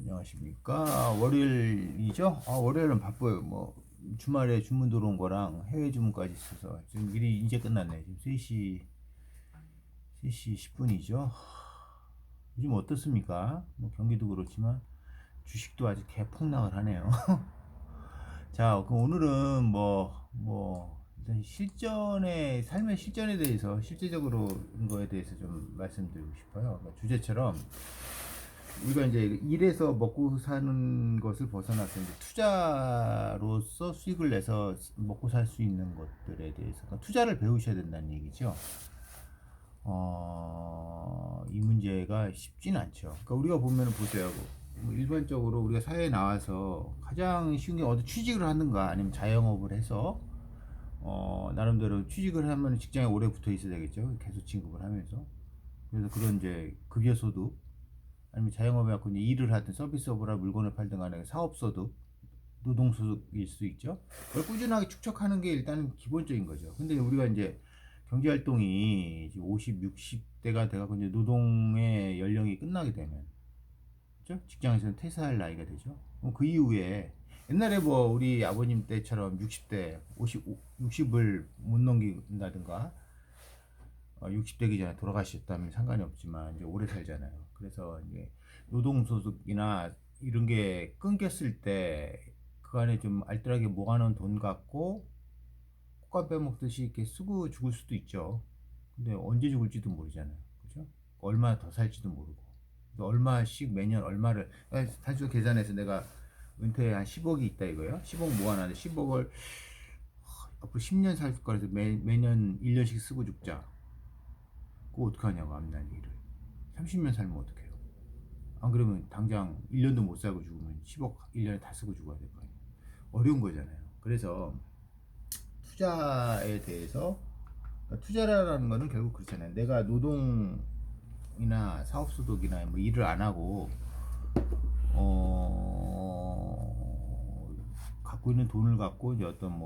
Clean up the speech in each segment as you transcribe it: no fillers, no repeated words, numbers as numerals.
안녕하십니까. 월요일이죠? 월요일은 바빠요. 주말에 주문 들어온 거랑 해외 주문까지 있어서 지금 일이 이제 끝났네. 지금 3시 10분이죠. 요즘 어떻습니까? 경기도 그렇지만 주식도 아주 개폭락을 하네요. 자, 그럼 오늘은 일단 삶의 실전에 대해서, 실제적으로 거에 대해서 좀 말씀드리고 싶어요. 주제처럼 우리가 이제 일해서 먹고 사는 것을 벗어나서 이제 투자로서 수익을 내서 먹고 살 수 있는 것들에 대해서, 그러니까 투자를 배우셔야 된다는 얘기죠. 이 문제가 쉽지는 않죠. 그러니까 우리가 보면은 보세요. 일반적으로 우리가 사회에 나와서 가장 쉬운 게 어디 취직을 하는가 아니면 자영업을 해서 나름대로 취직을 하면 직장에 오래 붙어 있어야 되겠죠. 계속 진급을 하면서. 그래서 그런 이제 급여소득 아니면 자영업에 갖고 이제 일을 하든 서비스업을 하든 물건을 팔든 간에 사업소득, 노동소득일 수 있죠. 그걸 꾸준하게 축적하는 게 일단 기본적인 거죠. 근데 우리가 이제 경제활동이 이제 50, 60대가 돼가지고 이제 노동의 연령이 끝나게 되면, 그죠? 직장에서는 퇴사할 나이가 되죠. 그럼 그 이후에 옛날에 우리 아버님 때처럼 60대, 50, 60을 못 넘긴다든가 60대기 전에 돌아가셨다면 상관이 없지만 이제 오래 살잖아요. 그래서 이제 노동소득이나 이런 게 끊겼을 때 그 안에 좀 알뜰하게 모아놓은 돈 갖고 꽃감 빼먹듯이 이렇게 쓰고 죽을 수도 있죠. 근데 언제 죽을지도 모르잖아요. 그죠? 얼마나 더 살지도 모르고. 얼마씩 매년 얼마를, 단순 계산해서 내가 은퇴에 한 10억이 있다 이거예요. 10억 모아놨는데 10억을 앞으로 10년 살 거라서 매년 1년씩 쓰고 죽자. 그거 어떡하냐고, 앞날 일을 30년 살면 어떡해요. 안 그러면 당장 1년도 못 살고 죽으면 10억 1년에 다 쓰고 죽어야 될 거 아니에요. 어려운 거잖아요. 그래서 투자에 대해서, 그러니까 투자라는 거는 결국 그렇잖아요. 내가 노동이나 사업소득이나 일을 안 하고 갖고 있는 돈을 갖고 이제 어떤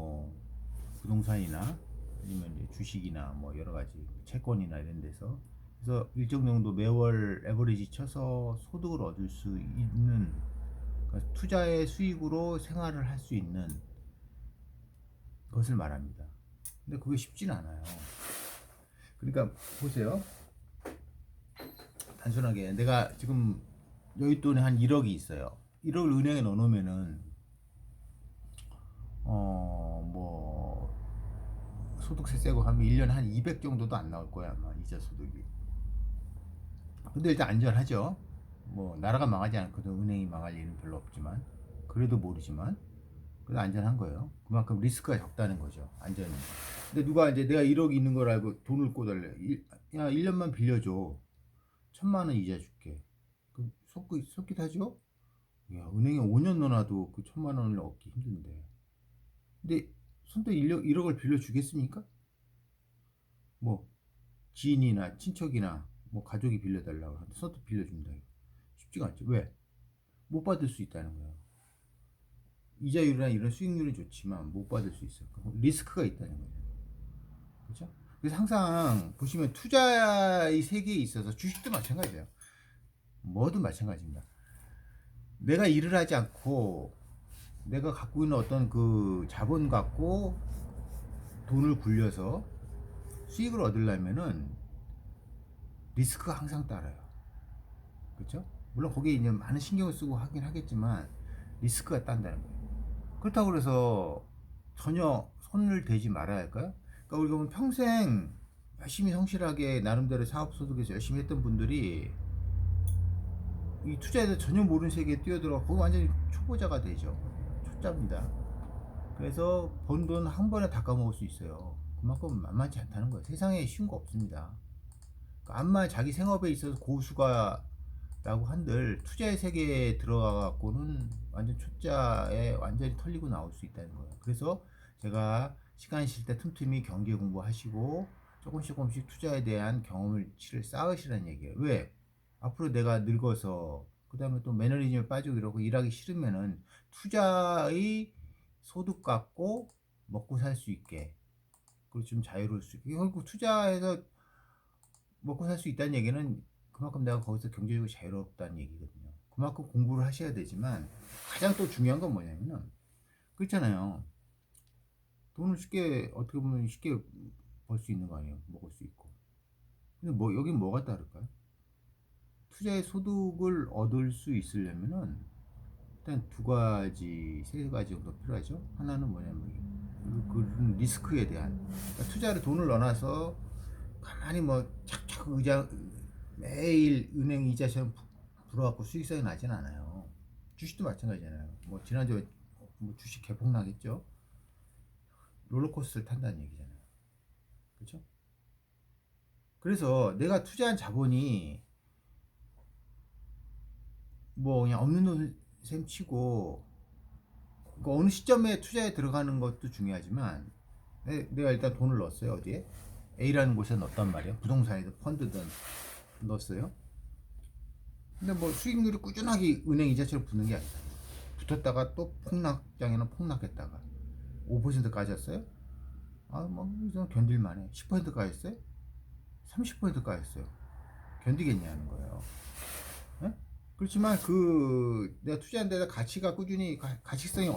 부동산이나 아니면 이제 주식이나 여러 가지 채권이나 이런 데서, 그래서 일정 정도 매월 에버리지 쳐서 소득을 얻을 수 있는, 그러니까 투자의 수익으로 생활을 할 수 있는 것을 말합니다. 근데 그게 쉽진 않아요. 그러니까 보세요. 단순하게 내가 지금 여윳돈에 한 1억이 있어요. 1억을 은행에 넣어놓으면은 소득세 떼고 하면 1년에 한 200 정도도 안 나올 거야 아마, 이자 소득이. 근데 일단 안전하죠. 나라가 망하지 않거든. 은행이 망할 일은 별로 없지만, 그래도 모르지만 그래도 안전한 거예요. 그만큼 리스크가 적다는 거죠, 안전이. 근데 누가 이제 내가 1억 있는 걸 알고 돈을 꿔달래. 야, 1년만 빌려줘. 1,000만 원 이자 줄게. 그 속기 타죠? 야, 은행에 5년 넣어놔도 그 1,000만 원을 얻기 힘든데. 근데 선뜻 1억을 빌려주겠습니까? 뭐 지인이나 친척이나 가족이 빌려달라고 하는데 선뜻 빌려준다. 쉽지가 않죠. 왜? 못 받을 수 있다는 거예요. 이자율이나 이런 수익률은 좋지만 못 받을 수 있어요. 리스크가 있다는 거죠. 그렇죠? 그래서 항상 보시면 투자의 세계에 있어서 주식도 마찬가지예요. 뭐든 마찬가지입니다. 내가 일을 하지 않고 내가 갖고 있는 어떤 그 자본 갖고 돈을 굴려서 수익을 얻으려면은 리스크가 항상 따라요. 그렇죠? 물론 거기에 이제 많은 신경을 쓰고 하긴 하겠지만 리스크가 딴다는 거예요. 그렇다고 그래서 전혀 손을 대지 말아야 할까요? 그러니까 우리가 보면 평생 열심히 성실하게 나름대로 사업소득에서 열심히 했던 분들이 이 투자에 대해 전혀 모르는 세계에 뛰어들어 거기 완전히 초보자가 되죠. 초짜입니다. 그래서 번 돈 한 번에 다 까먹을 수 있어요. 그만큼 만만치 않다는 거예요. 세상에 쉬운 거 없습니다. 그러니까 암만 자기 생업에 있어서 고수가 라고 한들 투자의 세계에 들어가 갖고는 완전 초짜에 완전히 털리고 나올 수 있다는 거예요. 그래서 제가 시간 있을 때 틈틈이 경제 공부하시고 조금씩 투자에 대한 경험치를 쌓으시라는 얘기예요. 왜? 앞으로 내가 늙어서 그 다음에 또 매너리즘에 빠지고 이러고 일하기 싫으면은 투자의 소득 갖고 먹고 살 수 있게, 그리고 좀 자유로울 수 있게, 결국 투자해서 먹고 살 수 있다는 얘기는 그만큼 내가 거기서 경제적으로 자유롭다는 얘기거든요. 그만큼 공부를 하셔야 되지만 가장 또 중요한 건 뭐냐면은 그렇잖아요. 돈을 쉽게 어떻게 보면 쉽게 벌 수 있는 거 아니에요. 먹을 수 있고. 근데 뭐 여긴 뭐가 다를까요? 투자의 소득을 얻을 수 있으려면은 일단 두 가지, 세 가지 정도 필요하죠. 하나는 뭐냐면 그 리스크에 대한 그러니까 투자를 돈을 넣어놔서 가만히 뭐 착착 의자 매일 은행 이자처럼 불어갖고 수익성이 나진 않아요. 주식도 마찬가지잖아요. 뭐 지난주에 뭐 주식 개폭 나겠죠. 롤러코스터를 탄다는 얘기잖아요. 그렇죠? 그래서 내가 투자한 자본이 뭐 그냥 없는 돈셈 치고 그 어느 시점에 투자에 들어가는 것도 중요하지만 내가 일단 돈을 넣었어요. 어디에? A라는 곳에 넣었단 말이에요. 부동산이든 펀드든 넣었어요. 근데 뭐 수익률이 꾸준하게 은행 이자처럼 붙는 게 아니다. 붙었다가 또 폭락장에는 폭락했다가 5% 까졌어요? 아, 뭐 이건 견딜만해. 10% 까졌어요? 30% 까졌어요. 견디겠냐는 거예요. 예? 그렇지만 그 내가 투자한 데다 가치가 꾸준히 가치성이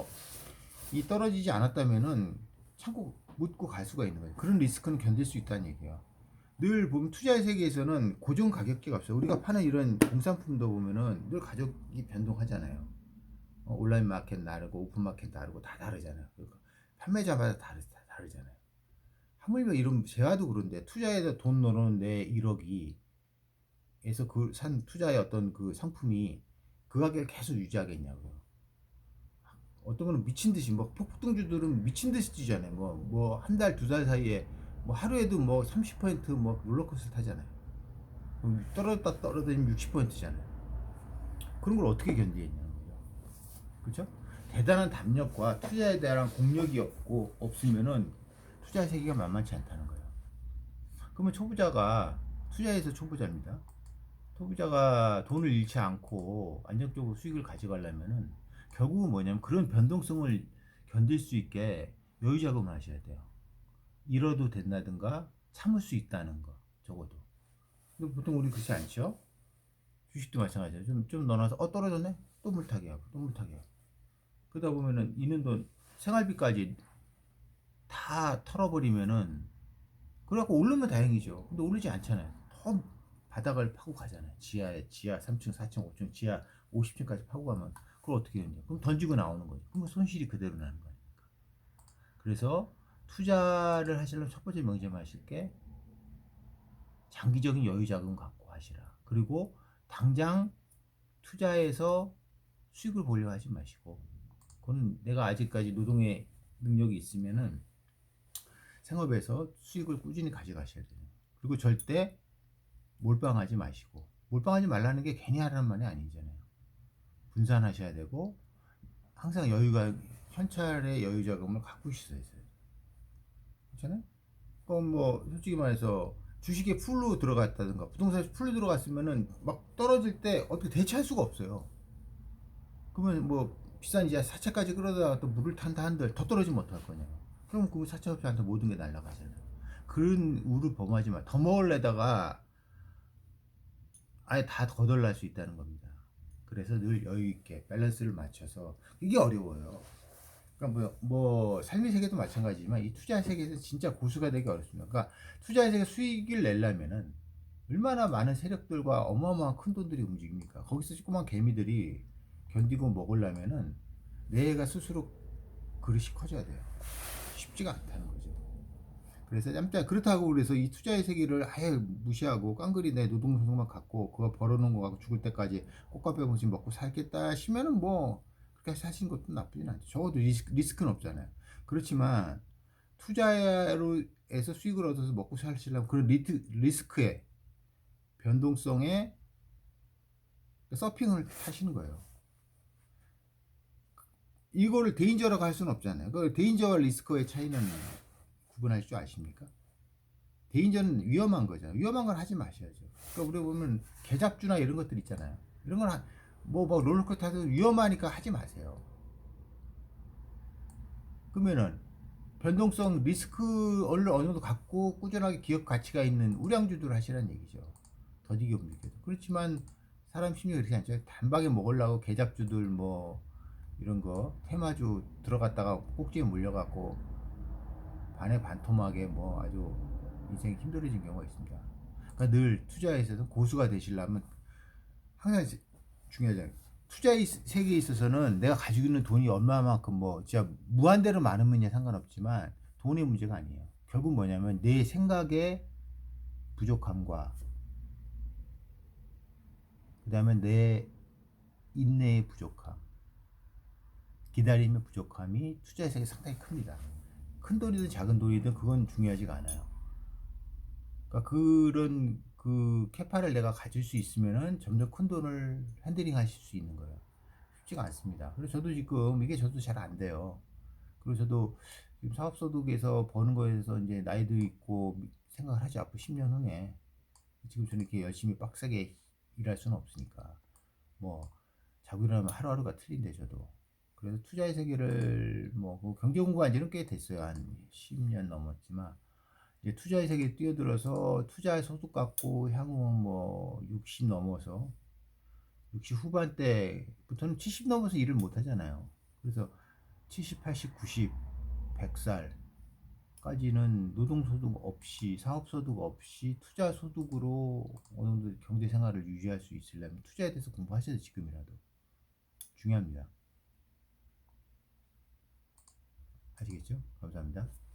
이 떨어지지 않았다면은 참고 묻고 갈 수가 있는 거예요. 그런 리스크는 견딜 수 있다는 얘기야. 늘 보면 투자의 세계에서는 고정 가격제가 없어요. 우리가 파는 이런 공산품도 보면은 늘 가격이 변동하잖아요. 온라인 마켓 다르고 오픈 마켓 다르고 다 다르잖아요. 그러니까 판매자마다 다르잖아요. 하물며 이런 재화도 그런데 투자에다 돈 넣어놓는데 1억이 에서 그 산 투자의 어떤 그 상품이 그 가격을 계속 유지하겠냐고요. 어떤 거는 미친 듯이 뭐 폭등주들은 미친 듯이 뛰잖아요. 뭐 한 달 두 달 사이에 뭐 하루에도 뭐 30%뭐 롤러코스터 타잖아요. 떨어졌다 떨어지면 60%잖아요. 그런 걸 어떻게 견디겠냐는 거죠. 그렇죠? 대단한 담력과 투자에 대한 공력이 없으면은 투자 세계가 만만치 않다는 거예요. 그러면 초보자가 투자에서 초보자입니다. 소비자가 돈을 잃지 않고 안정적으로 수익을 가져가려면은 결국은 뭐냐면 그런 변동성을 견딜 수 있게 여유 자금을 하셔야 돼요. 잃어도 된다든가 참을 수 있다는 거 적어도. 근데 보통 우리 그렇지 않죠? 주식도 마찬가지예요. 좀 넣어놔서 떨어졌네? 또 물타기 하고 또 물타기 하고. 그러다 보면은 있는 돈 생활비까지 다 털어버리면은 그래갖고 오르면 다행이죠. 근데 오르지 않잖아요. 더 바닥을 파고 가잖아요. 지하 3층, 4층, 5층, 지하 50층까지 파고 가면 그걸 어떻게 했냐? 그럼 던지고 나오는 거죠. 그럼 손실이 그대로 나는 거니까. 그래서 투자를 하시려면 첫 번째 명심하실 게 장기적인 여유 자금 갖고 하시라. 그리고 당장 투자해서 수익을 보려고 하지 마시고, 그건 내가 아직까지 노동의 능력이 있으면은 생업에서 수익을 꾸준히 가져가셔야 돼요. 그리고 절대 몰빵하지 마시고, 몰빵하지 말라는 게 괜히 하라는 말이 아니잖아요. 분산하셔야 되고 항상 여유가 현찰의 여유 자금을 갖고 있어야 돼요. 그렇잖아요? 그럼 뭐 솔직히 말해서 주식에 풀로 들어갔다든가 부동산에 풀로 들어갔으면은 막 떨어질 때 어떻게 대체할 수가 없어요. 그러면 뭐 비싼 이자 사채까지 끌어다가 또 물을 탄다 한들 더 떨어지면 어떡할 거냐. 그럼 그 사채업자한테 모든 게 날라가잖아요. 그런 우를 범하지 마. 더 먹을래다가 아예 다 거덜날 수 있다는 겁니다. 그래서 늘 여유 있게 밸런스를 맞춰서 이게 어려워요. 그러니까 뭐 삶의 세계도 마찬가지지만 이 투자 세계에서 진짜 고수가 되기 어렵습니다. 그러니까 투자 세계 수익을 내려면은 얼마나 많은 세력들과 어마어마한 큰 돈들이 움직입니까? 거기서 조그만 개미들이 견디고 먹으려면은 내가 스스로 그릇이 커져야 돼요. 쉽지가 않다는 거죠. 그래서 짬짜 그렇다고 그래서 이 투자의 세계를 아예 무시하고 깡그리 내 노동소득만 갖고 그거 벌어놓은 거 갖고 죽을 때까지 꽃과 뼈없이 먹고 살겠다 하시면은 뭐 그렇게 사신 것도 나쁘진 않죠. 적어도 리스크는 없잖아요. 그렇지만 투자로 해서 수익을 얻어서 먹고 사시려면 그런 리스크에 변동성에 서핑을 하시는 거예요. 이거를 데인저라고 할 수는 없잖아요. 그 데인저와 리스크의 차이는 구분할 줄 아십니까? 데인저는 위험한 거잖아요. 위험한 걸 하지 마셔야죠. 그러니까 우리가 보면 개잡주나 이런 것들 있잖아요. 이런 건 뭐 롤러코스터 타도 위험하니까 하지 마세요. 그러면은 변동성 리스크를 어느 정도 갖고 꾸준하게 기업 가치가 있는 우량주들을 하시라는 얘기죠. 더디게 움직여도. 그렇지만 사람 심리가 그렇게 않죠. 단박에 먹으려고 개잡주들 뭐 이런 거 테마주 들어갔다가 꼭지에 물려갖고 반에 반토막에 뭐 아주 인생이 힘들어진 경우가 있습니다. 그러니까 늘 투자에 있어서 고수가 되시려면 항상 중요하잖아요. 투자의 세계에 있어서는 내가 가지고 있는 돈이 얼마만큼 뭐 진짜 무한대로 많으면 상관없지만 돈의 문제가 아니에요. 결국 뭐냐면 내 생각의 부족함과 그 다음에 내 인내의 부족함, 기다림의 부족함이 투자의 세계에 상당히 큽니다. 큰 돈이든 작은 돈이든 그건 중요하지가 않아요. 그러니까 그런 그 캐파를 내가 가질 수 있으면은 점점 큰 돈을 핸들링 하실 수 있는 거예요. 쉽지가 않습니다. 그래서 저도 지금 이게 저도 잘 안 돼요. 그래서 저도 지금 사업소득에서 버는 거에서 이제 나이도 있고 생각을 하지 앞으로 10년 후에 지금 저는 이렇게 열심히 빡세게 일할 수는 없으니까 뭐 자고 일어나면 하루하루가 틀린데 저도 그래서 투자의 세계를 뭐그 경제 공부한 지는 꽤 됐어요. 한 10년 넘었지만 이제 투자의 세계에 뛰어들어서 투자의 소득 갖고 향후 뭐 60 넘어서 60 후반대부터는 70 넘어서 일을 못 하잖아요. 그래서 70, 80, 90, 100살까지는 노동소득 없이 사업소득 없이 투자소득으로 어느 정도 경제 생활을 유지할 수 있으려면 투자에 대해서 공부하셔야 지금이라도 중요합니다. 아시겠죠? 감사합니다.